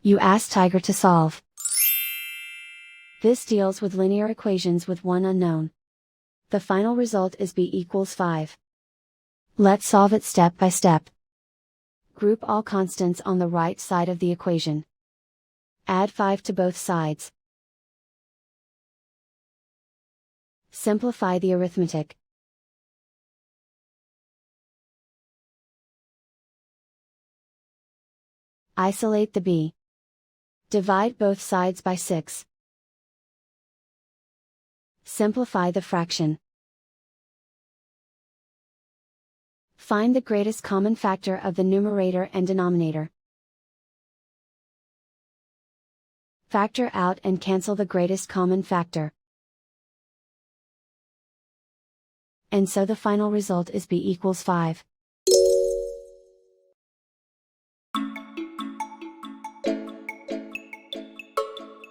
You ask Tiger to solve. This deals with linear equations with one unknown. The final result is b equals 5. Let's solve it step by step. Group all constants on the right side of the equation. Add 5 to both sides. Simplify the arithmetic. Isolate the b. Divide both sides by 6. Simplify the fraction. Find the greatest common factor of the numerator and denominator. Factor out and cancel the greatest common factor. And so the final result is b equals 5.